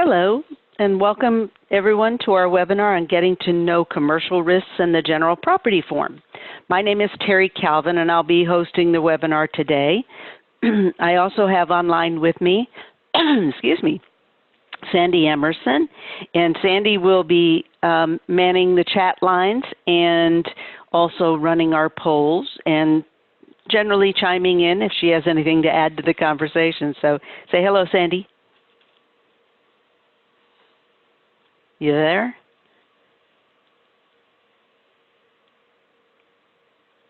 Hello, and welcome everyone to our webinar on getting to know commercial risks and the general property form. My name is Terry Calvin, and I'll be hosting the webinar today. I also have online with me, excuse me, Sandy Emerson, and Sandy will be manning the chat lines and also running our polls and generally chiming in if she has anything to add to the conversation. So say hello, Sandy. You there?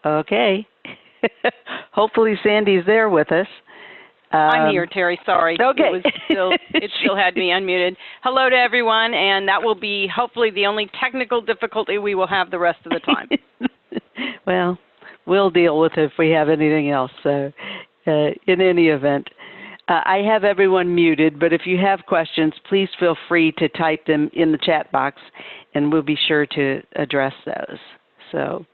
Okay. Hopefully Sandy's there with us. I'm here, Terry. Sorry. Okay. It still had me unmuted. Hello to everyone, and that will be hopefully the only technical difficulty we will have the rest of the time. Well, we'll deal with it if we have anything else. So, in any event, I have everyone muted, but if you have questions, please feel free to type them in the chat box, and we'll be sure to address those. So,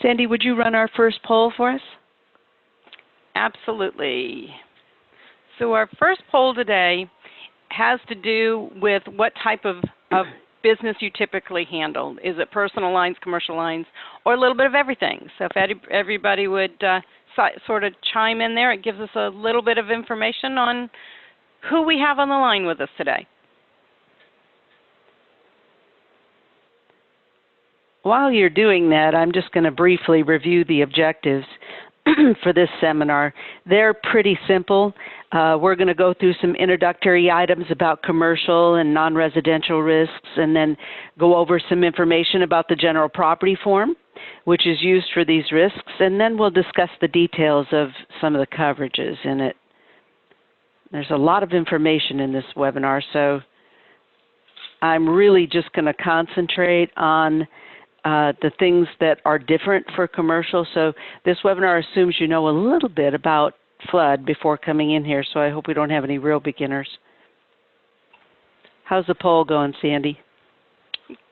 Sandy, would you run our first poll for us? Absolutely. So our first poll today has to do with what type of business you typically handle. Is it personal lines, commercial lines, or a little bit of everything? So if everybody would sort of chime in there, it gives us a little bit of information on who we have on the line with us today. While you're doing that, I'm just going to briefly review the objectives for this seminar. They're pretty simple. We're going to go through some introductory items about commercial and non-residential risks, and then go over some information about the general property form, which is used for these risks, and then we'll discuss the details of some of the coverages in it. There's a lot of information in this webinar, so I'm really just going to concentrate on the things that are different for commercial. So this webinar assumes you know a little bit about flood before coming in here, so I hope we don't have any real beginners. How's the poll going, Sandy?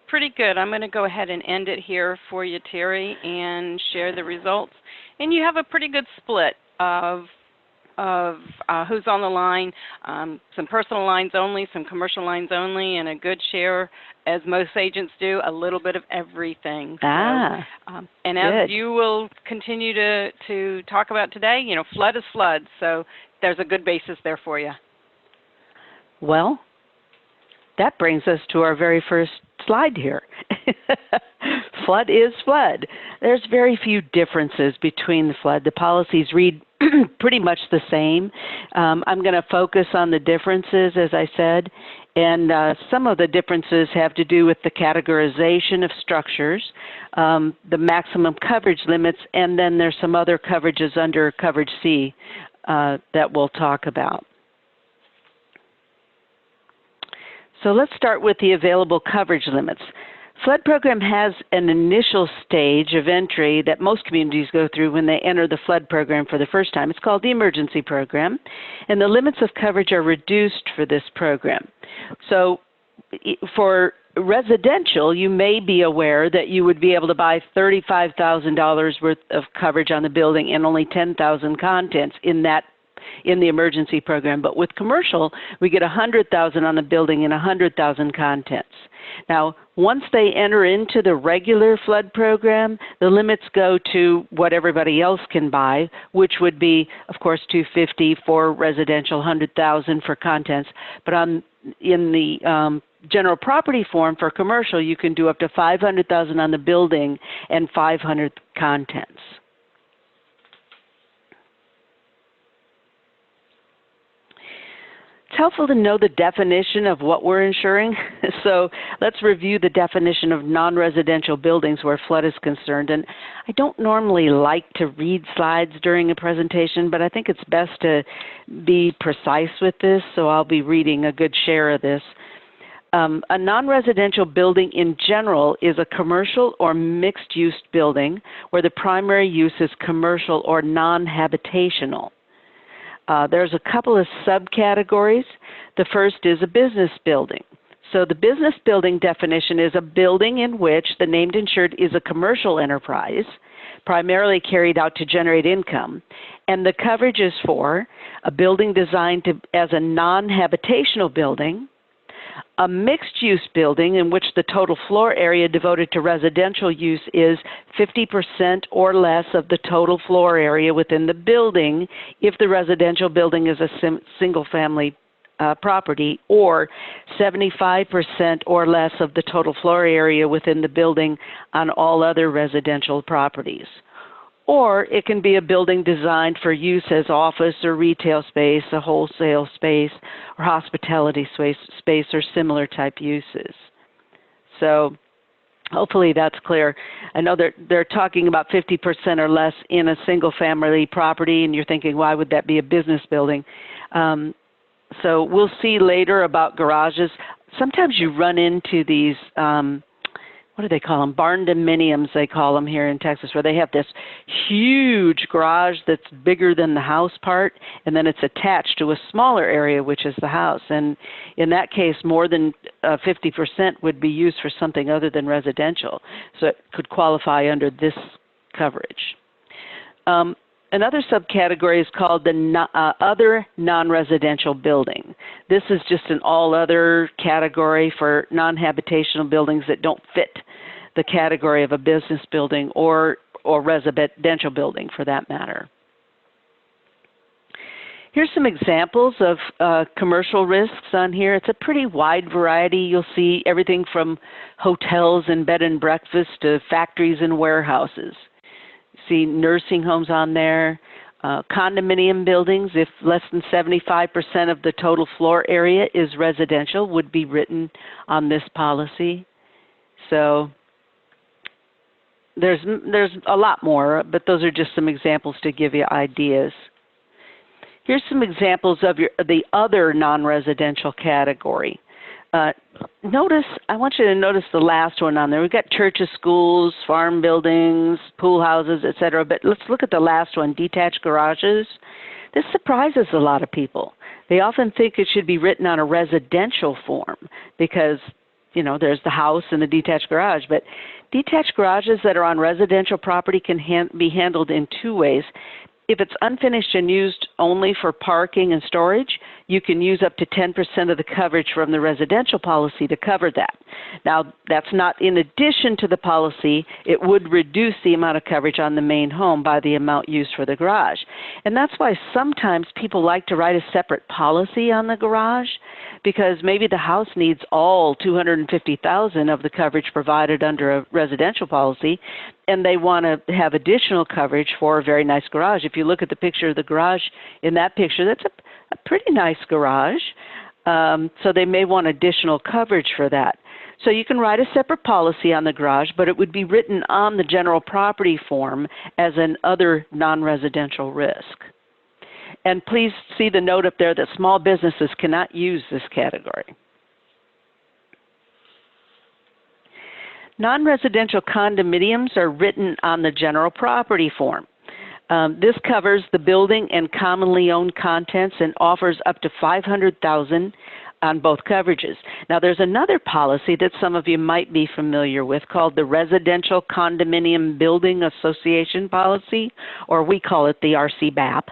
Pretty good. I'm going to go ahead and end it here for you, Terry, and share the results. And you have a pretty good split of who's on the line, some personal lines only, some commercial lines only, and a good share, as most agents do, a little bit of everything. And as you will continue to talk about today, you know, flood is flood, so there's a good basis there for you. Well, that brings us to our very first slide here. Flood is flood. There's very few differences between the flood. The policies read pretty much the same. I'm going to focus on the differences, as I said, and some of the differences have to do with the categorization of structures, the maximum coverage limits, and then there's some other coverages under Coverage C that we'll talk about. So let's start with the available coverage limits. Flood program has an initial stage of entry that most communities go through when they enter the flood program for the first time. It's called the emergency program, and the limits of coverage are reduced for this program. So for residential, you may be aware that you would be able to buy $35,000 worth of coverage on the building and only $10,000 contents in the emergency program. But with commercial, we get $100,000 on the building and $100,000 contents. Now, once they enter into the regular flood program, the limits go to what everybody else can buy, which would be, of course, $250,000 for residential, $100,000 for contents. But in the general property form for commercial, you can do up to $500,000 on the building and $500,000 contents. It's helpful to know the definition of what we're insuring. So let's review the definition of non-residential buildings where flood is concerned. And I don't normally like to read slides during a presentation, but I think it's best to be precise with this, so I'll be reading a good share of this. A non-residential building in general is a commercial or mixed-use building where the primary use is commercial or non-habitational. There's a couple of subcategories. The first is a business building. So the business building definition is a building in which the named insured is a commercial enterprise, primarily carried out to generate income, and the coverage is for a building designed as a non-habitational building, A mixed-use building in which the total floor area devoted to residential use is 50% or less of the total floor area within the building if the residential building is a single-family property, or 75% or less of the total floor area within the building on all other residential properties. Or it can be a building designed for use as office or retail space, a wholesale space, or hospitality space or similar type uses. So hopefully that's clear. I know they're talking about 50% or less in a single family property, and you're thinking, why would that be a business building? So we'll see later about garages. Sometimes you run into these what do they call them? Barn-dominiums, they call them here in Texas, where they have this huge garage that's bigger than the house part, and then it's attached to a smaller area, which is the house. And in that case, more than 50% would be used for something other than residential. So it could qualify under this coverage. Another subcategory is called the other non-residential building. This is just an all-other category for non-habitational buildings that don't fit the category of a business building or residential building for that matter. Here's some examples of commercial risks on here. It's a pretty wide variety. You'll see everything from hotels and bed and breakfast to factories and warehouses. See nursing homes on there, condominium buildings, if less than 75% of the total floor area is residential, would be written on this policy. So there's a lot more, but those are just some examples to give you ideas. Here's some examples of the other non-residential category. I want you to notice the last one on there. We've got churches, schools, farm buildings, pool houses, etc. But let's look at the last one, detached garages. This surprises a lot of people. They often think it should be written on a residential form because, you know, there's the house and the detached garage. But detached garages that are on residential property can be handled in two ways. If it's unfinished and used only for parking and storage, you can use up to 10% of the coverage from the residential policy to cover that. Now, that's not in addition to the policy. It would reduce the amount of coverage on the main home by the amount used for the garage. And that's why sometimes people like to write a separate policy on the garage, because maybe the house needs all $250,000 of the coverage provided under a residential policy, and they want to have additional coverage for a very nice garage. If you look at the picture of the garage in that picture, that's a pretty nice garage. So they may want additional coverage for that. So you can write a separate policy on the garage, but it would be written on the general property form as an other non-residential risk. And please see the note up there that small businesses cannot use this category. Non-residential condominiums are written on the general property form. This covers the building and commonly owned contents and offers up to $500,000 on both coverages. Now, there's another policy that some of you might be familiar with called the Residential Condominium Building Association Policy, or we call it the RCBAP.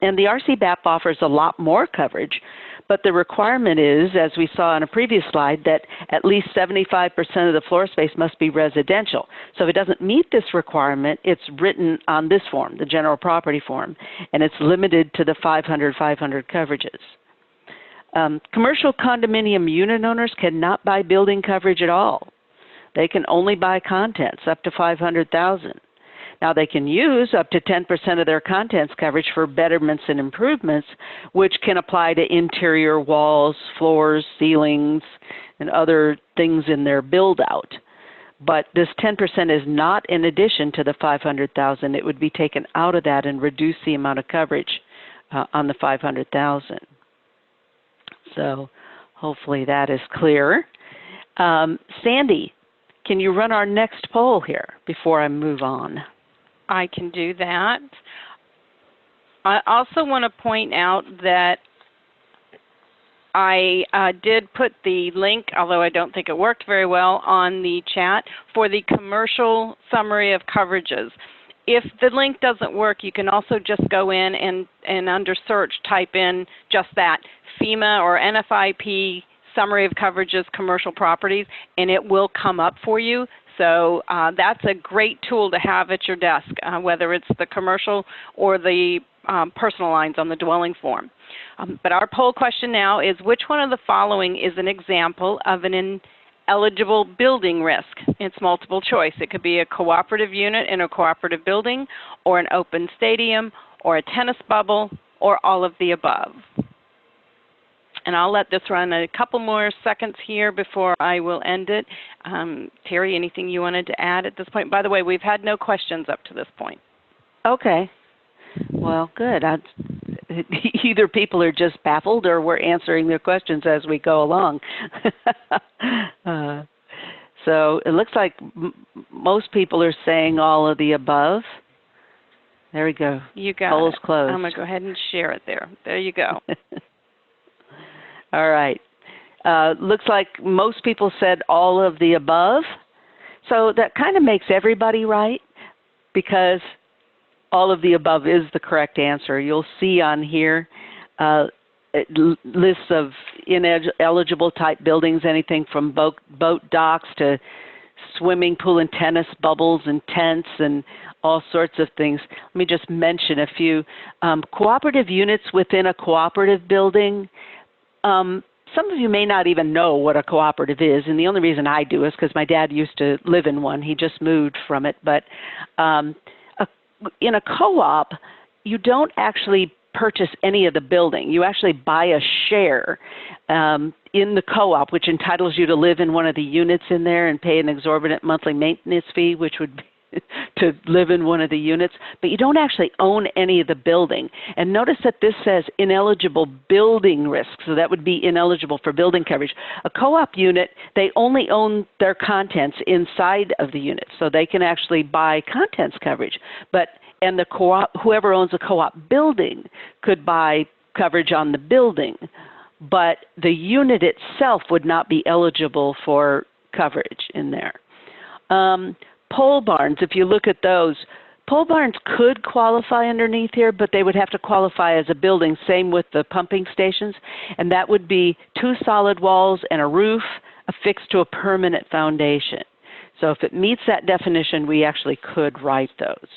And the RCBAP offers a lot more coverage, but the requirement is, as we saw on a previous slide, that at least 75% of the floor space must be residential. So if it doesn't meet this requirement, it's written on this form, the general property form, and it's limited to the 500 coverages. Commercial condominium unit owners cannot buy building coverage at all. They can only buy contents up to $500,000. Now, they can use up to 10% of their contents coverage for betterments and improvements, which can apply to interior walls, floors, ceilings, and other things in their build-out. But this 10% is not in addition to the $500,000. It would be taken out of that and reduce the amount of coverage on the $500,000. So hopefully that is clear. Sandy, can you run our next poll here before I move on? I can do that. I also want to point out that I did put the link, although I don't think it worked very well, on the chat for the commercial summary of coverages. If the link doesn't work, you can also just go in and under search type in just that, FEMA or NFIP summary of coverages, commercial properties, and it will come up for you. So that's a great tool to have at your desk, whether it's the commercial or the personal lines on the dwelling form. But our poll question now is, which one of the following is an example of an eligible building risk? It's multiple choice. It could be a cooperative unit in a cooperative building, or an open stadium, or a tennis bubble, or all of the above. And I'll let this run a couple more seconds here before I will end it. Terry, anything you wanted to add at this point? By the way, we've had no questions up to this point. Okay. Well, good. Either people are just baffled or we're answering their questions as we go along. So it looks like most people are saying all of the above. There we go. You got Poll's it. closed. I'm going to go ahead and share it there. There you go. All right. Looks like most people said all of the above. So that kind of makes everybody right, because all of the above is the correct answer. You'll see on here lists of ineligible type buildings, anything from boat docks to swimming pool and tennis bubbles and tents and all sorts of things. Let me just mention a few. Cooperative units within a cooperative building. Some of you may not even know what a cooperative is, and the only reason I do is because my dad used to live in one. He just moved from it. But in a co-op, you don't actually purchase any of the building. You actually buy a share in the co-op, which entitles you to live in one of the units in there and pay an exorbitant monthly maintenance fee, which would be to live in one of the units, but you don't actually own any of the building. And notice that this says ineligible building risk, so that would be ineligible for building coverage. A co-op unit, they only own their contents inside of the unit, so they can actually buy contents coverage. And the co-op, whoever owns a co-op building could buy coverage on the building, but the unit itself would not be eligible for coverage in there. Pole barns, if you look at those, pole barns could qualify underneath here, but they would have to qualify as a building, same with the pumping stations, and that would be 2 solid walls and a roof affixed to a permanent foundation. So if it meets that definition, we actually could write those.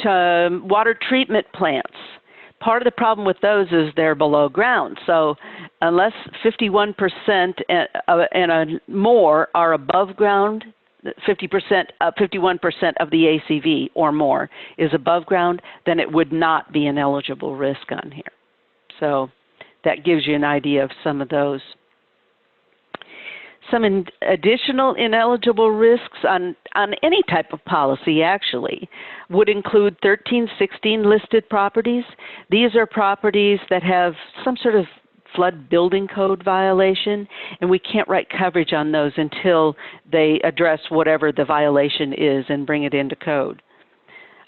Water treatment plants. Part of the problem with those is they're below ground. So unless 51% and more are above ground, 51% of the ACV or more is above ground, then it would not be an eligible risk on here. So that gives you an idea of some of those. Some additional ineligible risks on any type of policy actually would include 1316 listed properties. These are properties that have some sort of flood building code violation, and we can't write coverage on those until they address whatever the violation is and bring it into code.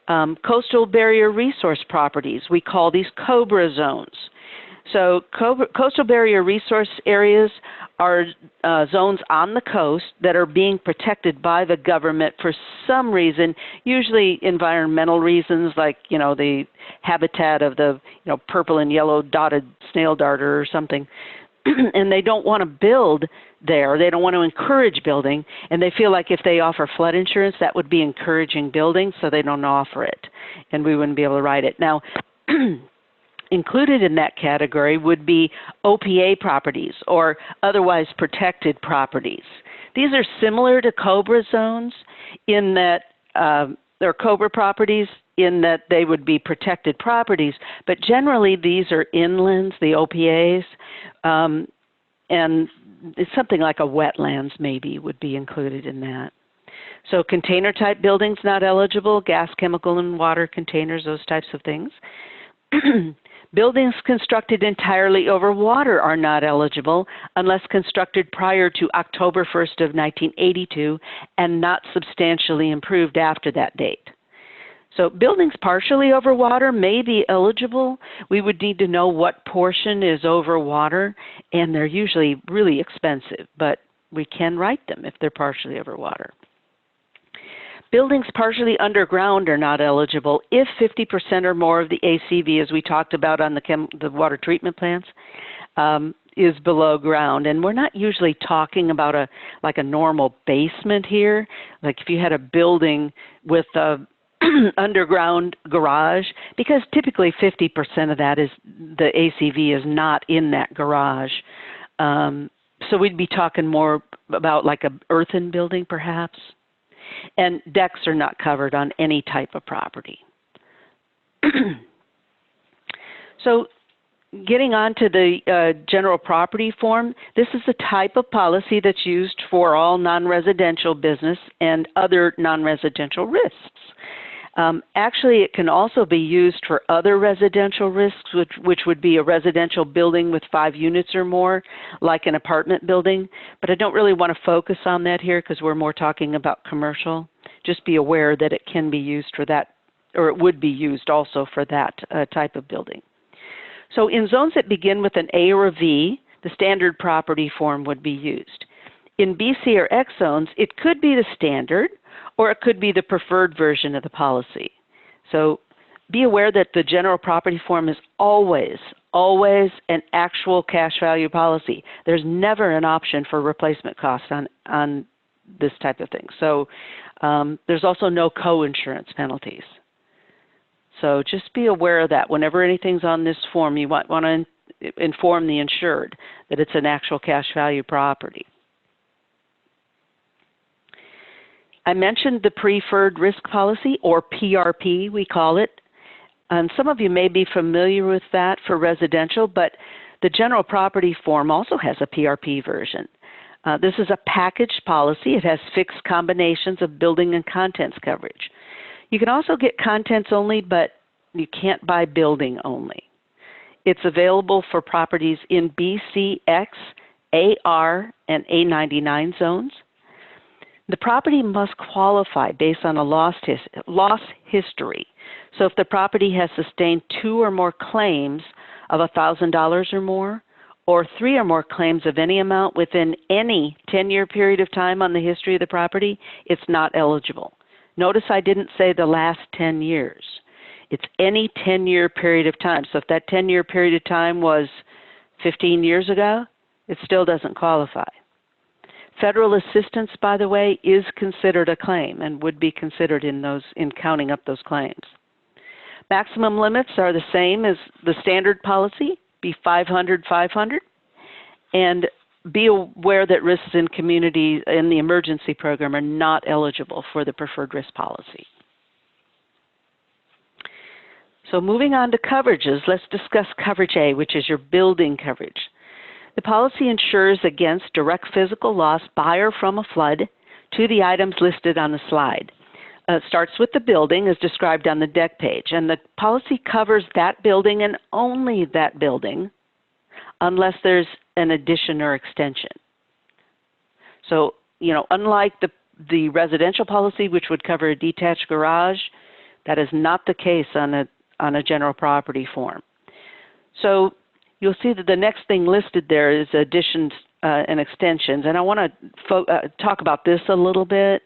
Coastal barrier resource properties, we call these COBRA zones. So coastal barrier resource areas are zones on the coast that are being protected by the government for some reason, usually environmental reasons, like, the habitat of the, purple and yellow dotted snail darter or something. And they don't want to build there. They don't want to encourage building. And they feel like if they offer flood insurance, that would be encouraging building, so they don't offer it. And we wouldn't be able to write it. Now, included in that category would be OPA properties or otherwise protected properties. These are similar to COBRA zones in that they're COBRA properties in that they would be protected properties, but generally these are inlands, the OPAs, and it's something like a wetlands maybe would be included in that. So container type buildings not eligible, gas, chemical, and water containers, those types of things. Buildings constructed entirely over water are not eligible unless constructed prior to October 1st of 1982 and not substantially improved after that date. So buildings partially over water may be eligible. We would need to know what portion is over water, and they're usually really expensive, but we can write them if they're partially over water. Buildings partially underground are not eligible if 50% or more of the ACV, as we talked about on the water treatment plants, is below ground. And we're not usually talking about a normal basement here. Like if you had a building with a underground garage, because typically 50% of that is the ACV is not in that garage. So we'd be talking more about like a earthen building perhaps. And decks are not covered on any type of property. So getting on to the general property form, this is the type of policy that's used for all non-residential business and other non-residential risks. Actually, it can also be used for other residential risks, which would be a residential building with 5 units or more, like an apartment building. But I don't really want to focus on that here because we're more talking about commercial. Just be aware that it can be used for that, or it would be used also for that type of building. So in zones that begin with an A or a V, the standard property form would be used. In BC or X zones, it could be the standard, or it could be the preferred version of the policy. So be aware that the general property form is always an actual cash value policy. There's never an option for replacement cost on this type of thing. So there's also no co-insurance penalties. So just be aware of that. Whenever anything's on this form, you want to inform the insured that it's an actual cash value property. I mentioned the preferred risk policy, or PRP, we call it. And some of you may be familiar with that for residential, but the general property form also has a PRP version. This is a packaged policy. It has fixed combinations of building and contents coverage. You can also get contents only, but you can't buy building only. It's available for properties in BCX, AR, and A99 zones. The property must qualify based on a loss history. So if the property has sustained 2 or more claims of $1,000 or more, or 3 or more claims of any amount within any 10-year period of time on the history of the property, it's not eligible. Notice I didn't say the last 10 years. It's any 10-year period of time. So if that 10-year period of time was 15 years ago, it still doesn't qualify. Federal assistance, by the way, is considered a claim and would be considered in counting up those claims. Maximum limits are the same as the standard policy, be 500, 500, and be aware that risks in community in the emergency program are not eligible for the preferred risk policy. So moving on to coverages, let's discuss coverage A, which is your building coverage. The policy insures against direct physical loss by or from a flood to the items listed on the slide. It starts with the building as described on the deck page, and the policy covers that building and only that building unless there's an addition or extension. So, unlike the residential policy, which would cover a detached garage, that is not the case on a general property form. So you'll see that the next thing listed there is additions and extensions, and I want to talk about this a little bit.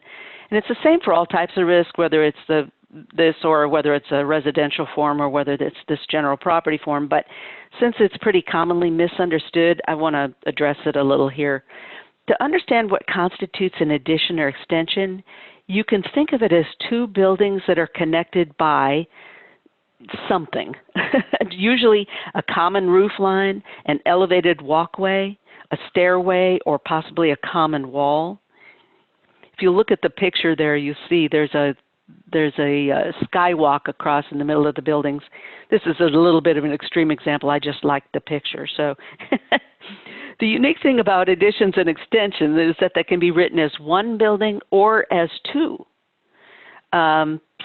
And it's the same for all types of risk, whether it's this or whether it's a residential form or whether it's this general property form. But since it's pretty commonly misunderstood, I want to address it a little here. To understand what constitutes an addition or extension, you can think of it as 2 buildings that are connected by something, usually a common roof line, an elevated walkway, a stairway, or possibly a common wall. If you look at the picture there, you see there's a skywalk across in the middle of the buildings. This is a little bit of an extreme example. I just like the picture. So the unique thing about additions and extensions is that they can be written as 1 building or as 2.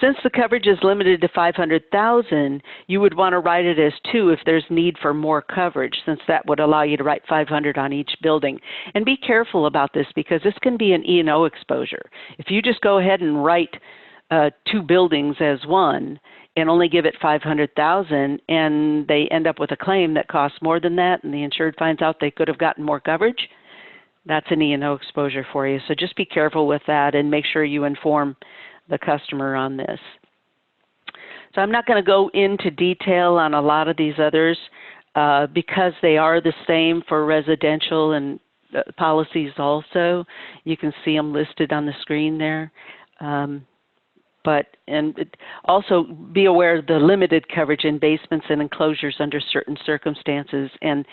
Since the coverage is limited to $500,000, you would want to write it as 2 if there's need for more coverage, since that would allow you to write $500 on each building. And be careful about this because this can be an E&O exposure. If you just go ahead and write 2 buildings as 1 and only give it $500,000, and they end up with a claim that costs more than that, and the insured finds out they could have gotten more coverage, that's an E&O exposure for you. So just be careful with that and make sure you inform the customer on this. So I'm not going to go into detail on a lot of these others because they are the same for residential and policies also. You can see them listed on the screen there. Also be aware of the limited coverage in basements and enclosures under certain circumstances. And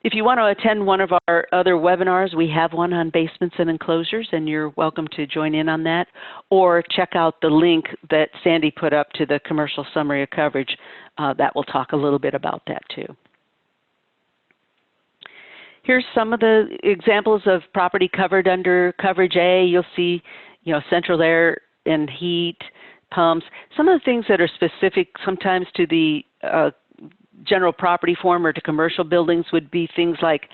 if you want to attend one of our other webinars, we have one on basements and enclosures, and you're welcome to join in on that. Or check out the link that Sandy put up to the commercial summary of coverage. That will talk a little bit about that too. Here's some of the examples of property covered under Coverage A. You'll see, central air and heat, pumps. Some of the things that are specific sometimes to the general property form or to commercial buildings would be things like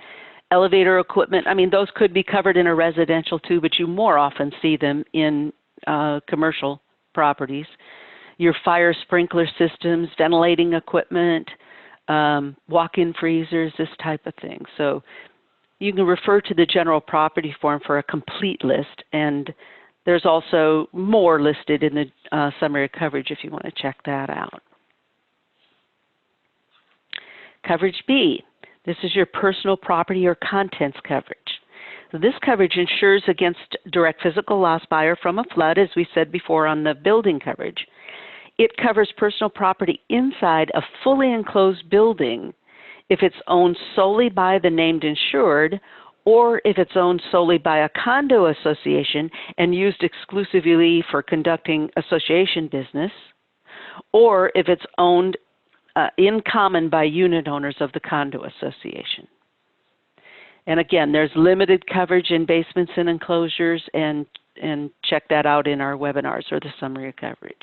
elevator equipment. I mean, those could be covered in a residential too, but you more often see them in commercial properties. Your fire sprinkler systems, ventilating equipment, walk-in freezers, this type of thing. So you can refer to the general property form for a complete list, and there's also more listed in the summary of coverage if you want to check that out. Coverage B, this is your personal property or contents coverage. This coverage insures against direct physical loss by or from a flood, as we said before on the building coverage. It covers personal property inside a fully enclosed building if it's owned solely by the named insured, or if it's owned solely by a condo association and used exclusively for conducting association business, or if it's owned in common by unit owners of the condo association. And again, there's limited coverage in basements and enclosures, and check that out in our webinars or the summary of coverage.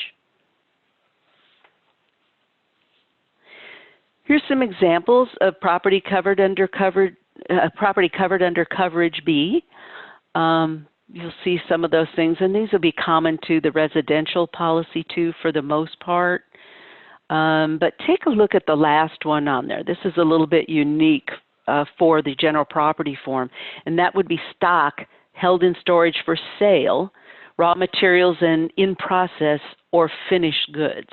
Here's some examples of property covered under Coverage B. You'll see some of those things, and these will be common to the residential policy too for the most part. But take a look at the last one on there. This is a little bit unique for the general property form, and that would be stock held in storage for sale, raw materials and in process or finished goods.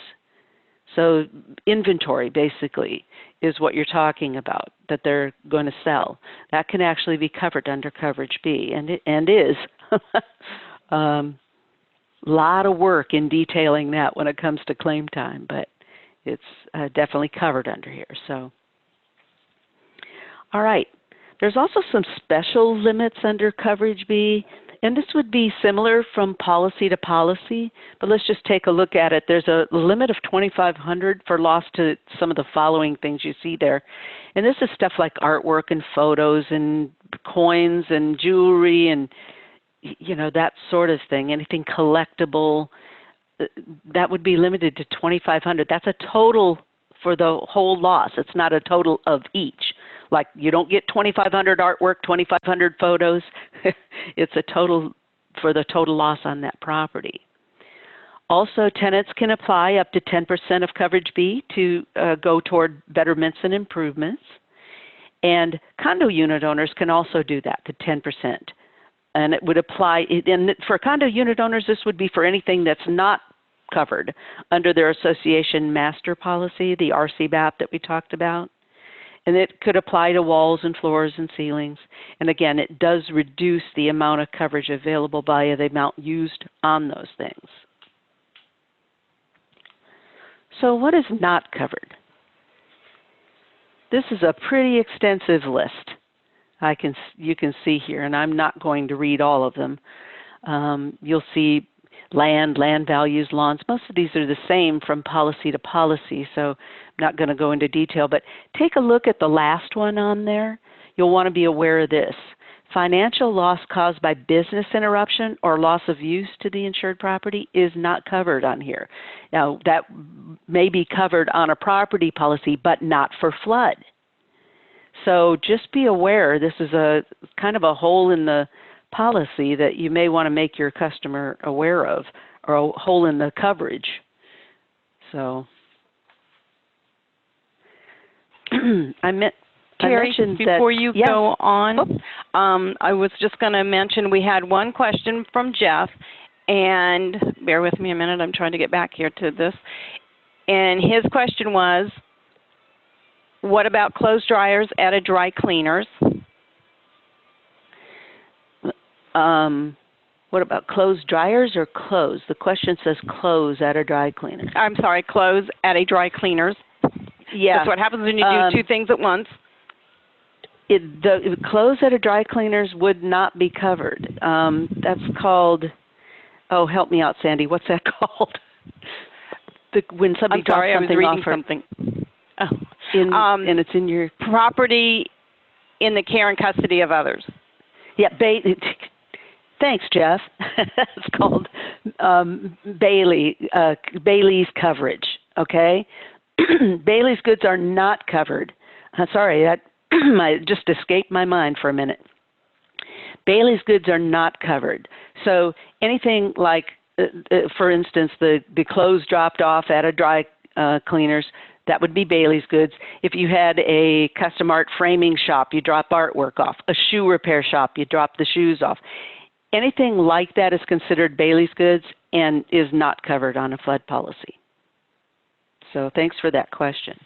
So inventory basically is what you're talking about that they're going to sell. That can actually be covered under Coverage B, and is. Lot of work in detailing that when it comes to claim time, but it's definitely covered under here. So, all right. There's also some special limits under Coverage B, and this would be similar from policy to policy, but let's just take a look at it. There's a limit of $2,500 for loss to some of the following things you see there. And this is stuff like artwork and photos and coins and jewelry and, that sort of thing. Anything collectible, that would be limited to $2,500. That's a total for the whole loss. It's not a total of each. Like you don't get 2,500 artwork, 2,500 photos. It's a total for the total loss on that property. Also, tenants can apply up to 10% of Coverage B to go toward betterments and improvements. And condo unit owners can also do that to 10%. And it would apply, and for condo unit owners, this would be for anything that's not covered under their association master policy, the RCBAP that we talked about. And it could apply to walls and floors and ceilings. And again, it does reduce the amount of coverage available by the amount used on those things. So what is not covered? This is a pretty extensive list. You can see here, and I'm not going to read all of them. You'll see land values, lawns. Most of these are the same from policy to policy, so I'm not going to go into detail, but take a look at the last one on there. You'll want to be aware of this. Financial loss caused by business interruption or loss of use to the insured property is not covered on here. Now, that may be covered on a property policy, but not for flood. So just be aware, this is a kind of a hole in the policy that you may want to make your customer aware of, or a hole in the coverage. So Terry, before you go on, I was just going to mention we had one question from Jeff, And bear with me a minute, I'm trying to get back here to this. And his question was, what about clothes dryers at a dry cleaners? What about clothes dryers or clothes? The question says clothes at a dry cleaner. I'm sorry, clothes at a dry cleaners. Yeah. That's what happens when you do two things at once. The clothes at a dry cleaners would not be covered. That's called, oh, help me out, Sandy. What's that called? When somebody drops something I was off. something. And it's in your property in the care and custody of others. Yeah, thanks, Jeff. It's called Bailey's coverage. Okay, Bailey's goods are not covered. Sorry, that just escaped my mind for a minute. Bailey's goods are not covered. So anything like, for instance, the clothes dropped off at a dry cleaners, that would be Bailey's goods. If you had a custom art framing shop, you drop artwork off. A shoe repair shop, you drop the shoes off. Anything like that is considered Bailey's goods and is not covered on a flood policy. So thanks for that question.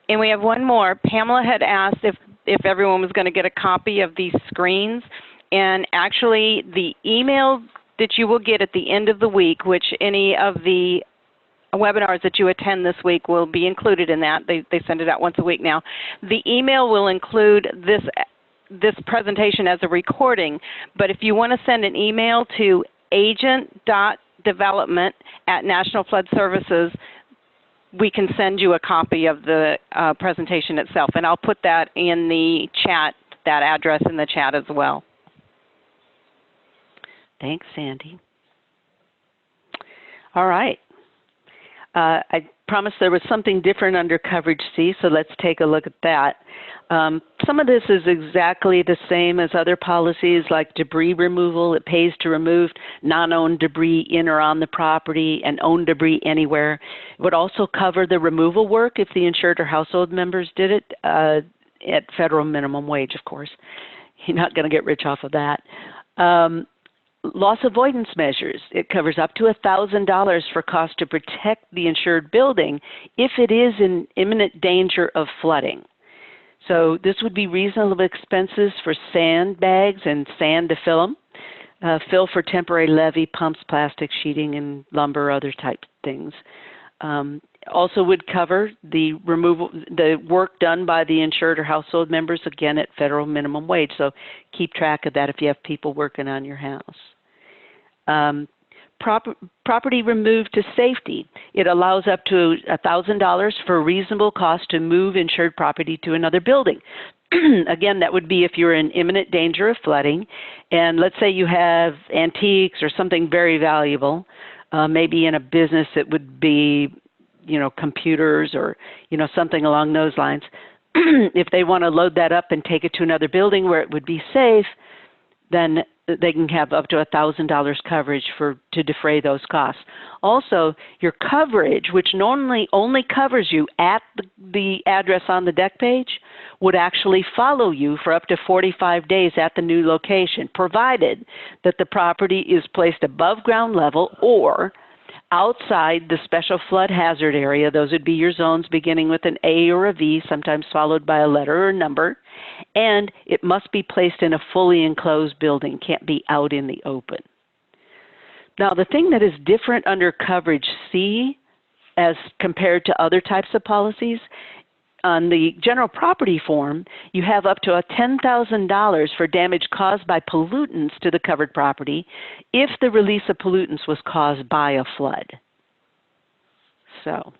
And we have one more. Pamela had asked if everyone was going to get a copy of these screens. And actually, the email that you will get at the end of the week, which any of the webinars that you attend this week will be included in that. They send it out once a week now. The email will include this presentation as a recording, but if you want to send an email to agent.development@National Flood Services, we can send you a copy of the presentation itself, and I'll put that in the chat, that address in the chat as well. Thanks, Sandy. All right. I promised there was something different under Coverage C, so let's take a look at that. Some of this is exactly the same as other policies like debris removal. It pays to remove non-owned debris in or on the property and owned debris anywhere. It would also cover the removal work if the insured or household members did it at federal minimum wage, of course. You're not going to get rich off of that. Loss avoidance measures. It covers up to $1,000 for cost to protect the insured building if it is in imminent danger of flooding. So this would be reasonable expenses for sandbags and sand to fill them, fill for temporary levee, pumps, plastic sheeting, and lumber, other type things. Also would cover the work done by the insured or household members, again at federal minimum wage. So keep track of that if you have people working on your house. Property removed to safety. It allows up to $1,000 for a reasonable cost to move insured property to another building. Again, that would be if you're in imminent danger of flooding, and let's say you have antiques or something very valuable, maybe in a business it would be, computers or, something along those lines. If they want to load that up and take it to another building where it would be safe, then they can have up to $1,000 coverage to defray those costs. Also, your coverage, which normally only covers you at the address on the deck page, would actually follow you for up to 45 days at the new location, provided that the property is placed above ground level or outside the special flood hazard area. Those would be your zones beginning with an A or a V, sometimes followed by a letter or a number. And it must be placed in a fully enclosed building, can't be out in the open. Now, the thing that is different under Coverage C as compared to other types of policies, on the general property form, you have up to $10,000 for damage caused by pollutants to the covered property if the release of pollutants was caused by a flood. So,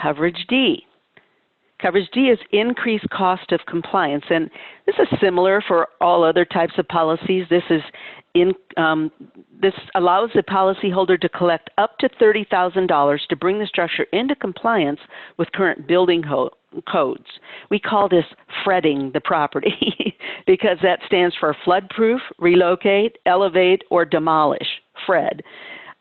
Coverage D. Coverage D is increased cost of compliance, and this is similar for all other types of policies. This allows the policyholder to collect up to $30,000 to bring the structure into compliance with current building codes. We call this fretting the property because that stands for floodproof, relocate, elevate, or demolish, FRED.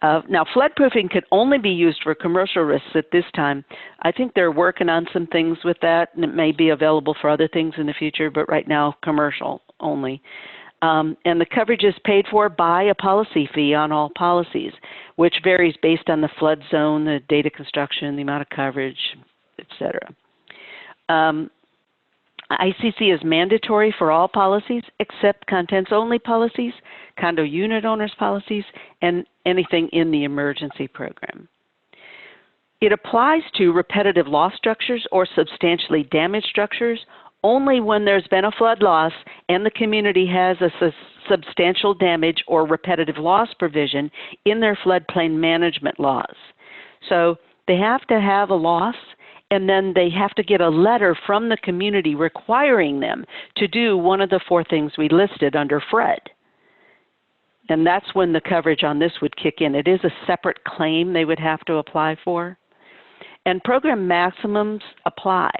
Now, floodproofing could only be used for commercial risks at this time. I think they're working on some things with that, and it may be available for other things in the future, but right now, commercial only. And the coverage is paid for by a policy fee on all policies, which varies based on the flood zone, the date of construction, the amount of coverage, et cetera. ICC is mandatory for all policies except contents-only policies, condo unit owners policies, and anything in the emergency program. It applies to repetitive loss structures or substantially damaged structures only when there's been a flood loss and the community has a substantial damage or repetitive loss provision in their floodplain management laws. So they have to have a loss, and then they have to get a letter from the community requiring them to do one of the 4 things we listed under FRED. And that's when the coverage on this would kick in. It is a separate claim they would have to apply for. And program maximums apply.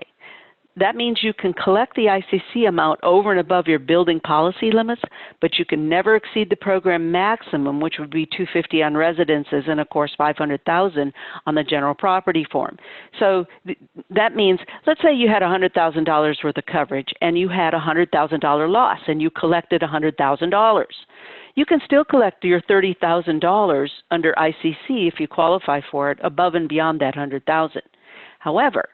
That means you can collect the ICC amount over and above your building policy limits, but you can never exceed the program maximum, which would be $250 on residences and, of course, $500,000 on the general property form. So that means, let's say you had $100,000 worth of coverage and you had a $100,000 loss and you collected $100,000. You can still collect your $30,000 under ICC if you qualify for it above and beyond that $100,000. However,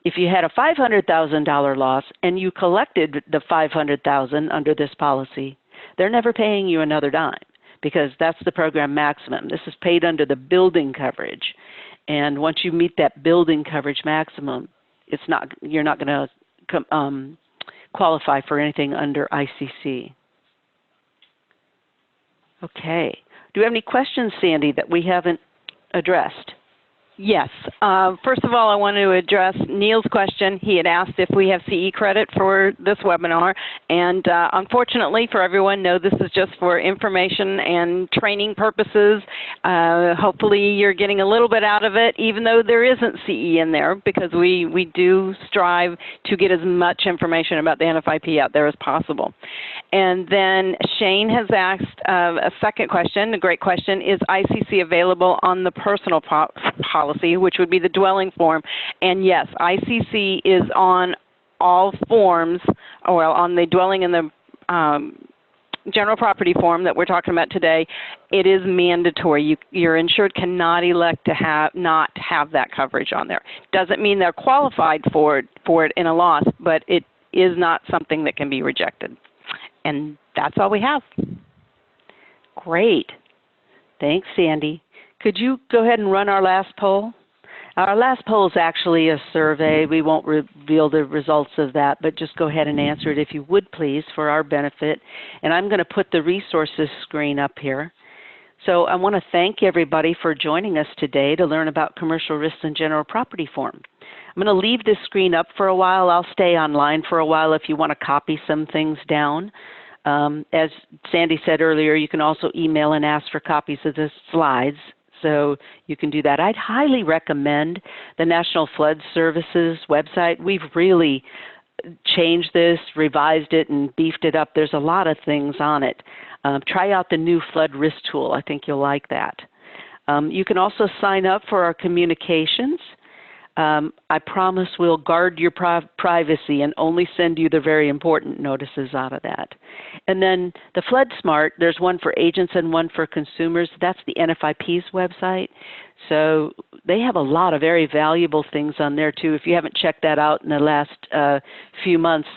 if you had a $500,000 loss and you collected the $500,000 under this policy, they're never paying you another dime because that's the program maximum. This is paid under the building coverage. And once you meet that building coverage maximum, you're not going to qualify for anything under ICC. Okay. Do you have any questions, Sandy, that we haven't addressed? Yes. First of all, I want to address Neil's question. He had asked if we have CE credit for this webinar, and unfortunately for everyone, no, this is just for information and training purposes. Hopefully you're getting a little bit out of it, even though there isn't CE in there, because we do strive to get as much information about the NFIP out there as possible. And then Shane has asked a second question, a great question, is ICC available on the personal policy, which would be the dwelling form? And yes, ICC is on all forms, well, on the dwelling and the general property form that we're talking about today. It is mandatory. Your insured cannot elect to not have that coverage on there. Doesn't mean they're qualified for it in a loss, but it is not something that can be rejected. And that's all we have. Great. Thanks, Sandy. Could you go ahead and run our last poll? Our last poll is actually a survey. We won't reveal the results of that, but just go ahead and answer it if you would, please, for our benefit. And I'm going to put the resources screen up here. So I want to thank everybody for joining us today to learn about commercial risks and general property form. I'm going to leave this screen up for a while. I'll stay online for a while if you want to copy some things down. As Sandy said earlier, you can also email and ask for copies of the slides. So you can do that. I'd highly recommend the National Flood Services website. We've really changed this, revised it, and beefed it up. There's a lot of things on it. Try out the new flood risk tool. I think you'll like that. You can also sign up for our communications. I promise we'll guard your privacy and only send you the very important notices out of that. And then the Flood Smart, there's one for agents and one for consumers. That's the NFIP's website. So they have a lot of very valuable things on there too. If you haven't checked that out in the last few months,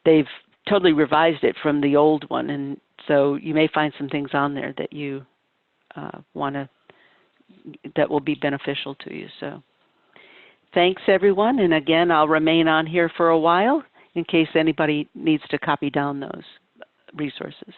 they've totally revised it from the old one. And so you may find some things on there that you that will be beneficial to you. So. Thanks, everyone. And again, I'll remain on here for a while in case anybody needs to copy down those resources.